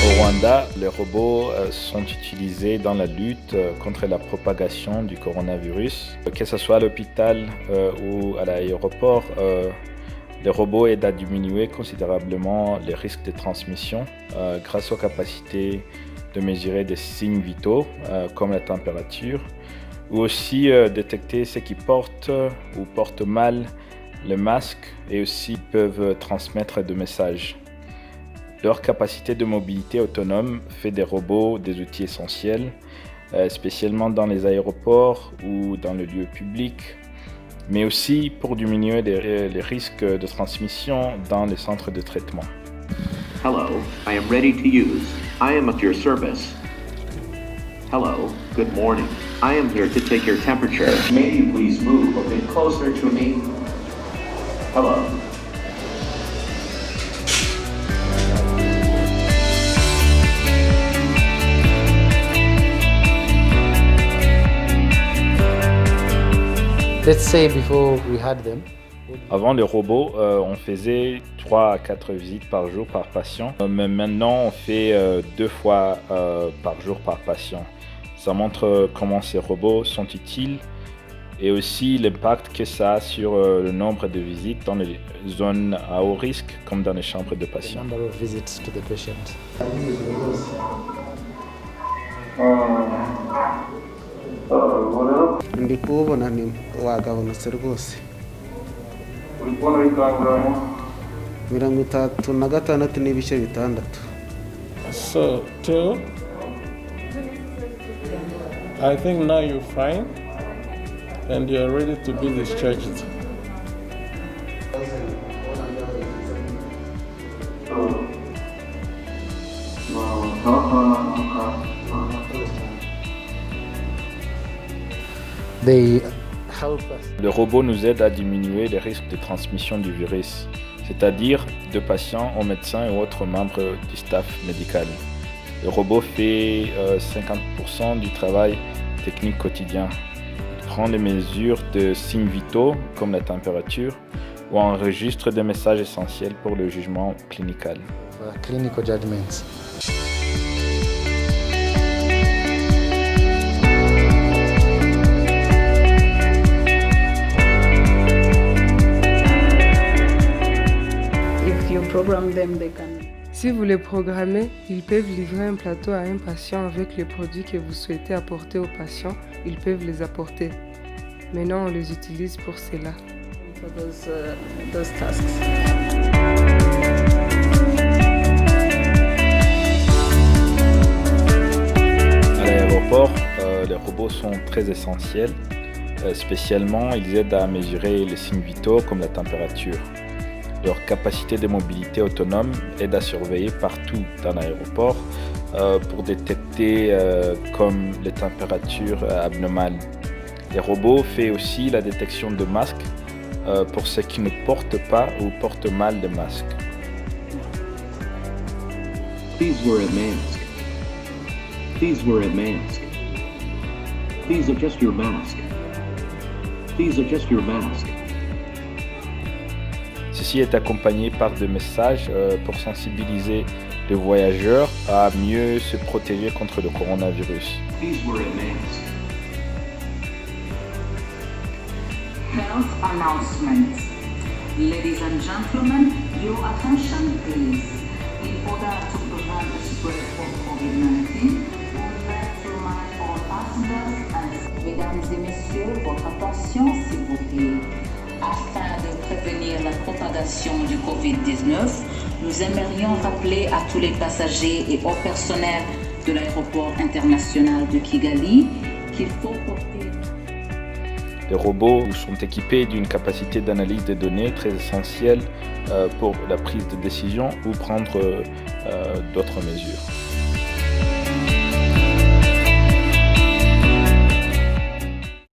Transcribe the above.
Au Rwanda, les robots sont utilisés dans la lutte contre la propagation du coronavirus. Que ce soit à l'hôpital ou à l'aéroport, les robots aident à diminuer considérablement les risques de transmission grâce aux capacités de mesurer des signes vitaux comme la température ou aussi détecter ceux qui portent ou portent mal le masque et aussi peuvent transmettre des messages. Leur capacité de mobilité autonome fait des robots des outils essentiels, spécialement dans les aéroports ou dans les lieux publics, mais aussi pour diminuer les risques de transmission dans les centres de traitement. Hello, I am ready to use. I am at your service. Hello, good morning. I am here to take your temperature. May you please move a bit closer to me? Hello. Let's say before we had them. Avant les robots, on faisait 3 à 4 visites par jour par patient, mais maintenant on fait 2 fois par jour par patient. Ça montre comment ces robots sont utiles et aussi l'impact que ça a sur le nombre de visites dans les zones à haut risque comme dans les chambres de The patients. number of visits to the patient. ndi kuwubona ni wagabanutse rwose uri kubona bikanguramo 36 n'ibice bitandatu. so two I think now you're fine and you're ready to be discharged. They help us. Le robot nous aide à diminuer les risques de transmission du virus, c'est-à-dire de patients aux médecins et autres membres du staff médical. Le robot fait 50% du travail technique quotidien. Il prend des mesures de signes vitaux comme la température ou enregistre des messages essentiels pour le jugement clinical. Clinical judgments. If you program them, they can. Si vous les programmez, ils peuvent livrer un plateau à un patient avec les produits que vous souhaitez apporter au patient. Ils peuvent les apporter. Maintenant, on les utilise pour cela. For those tasks. À l'aéroport, les robots sont très essentiels. Spécialement, ils aident à mesurer les signes vitaux comme la température. Leur capacité de mobilité autonome aide à surveiller partout dans l'aéroport pour détecter comme les températures abnormales. Les robots font aussi la détection de masques pour ceux qui ne portent pas ou portent mal le masque. Please wear a mask. Please wear a mask. Please adjust your mask. Please adjust your mask. Ceci est accompagné par des messages pour sensibiliser les voyageurs à mieux se protéger contre le coronavirus. Please wear a mask. Health announcements. Ladies and gentlemen, your attention please. In order to prevent the spread of COVID-19, we would like to remind all passengers and mesdames et messieurs, votre attention s'il vous plaît. Afin de prévenir la propagation du COVID-19, nous aimerions rappeler à tous les passagers et au personnel de l'aéroport international de Kigali qu'il faut porter. Les robots sont équipés d'une capacité d'analyse des données très essentielle pour la prise de décision ou prendre d'autres mesures.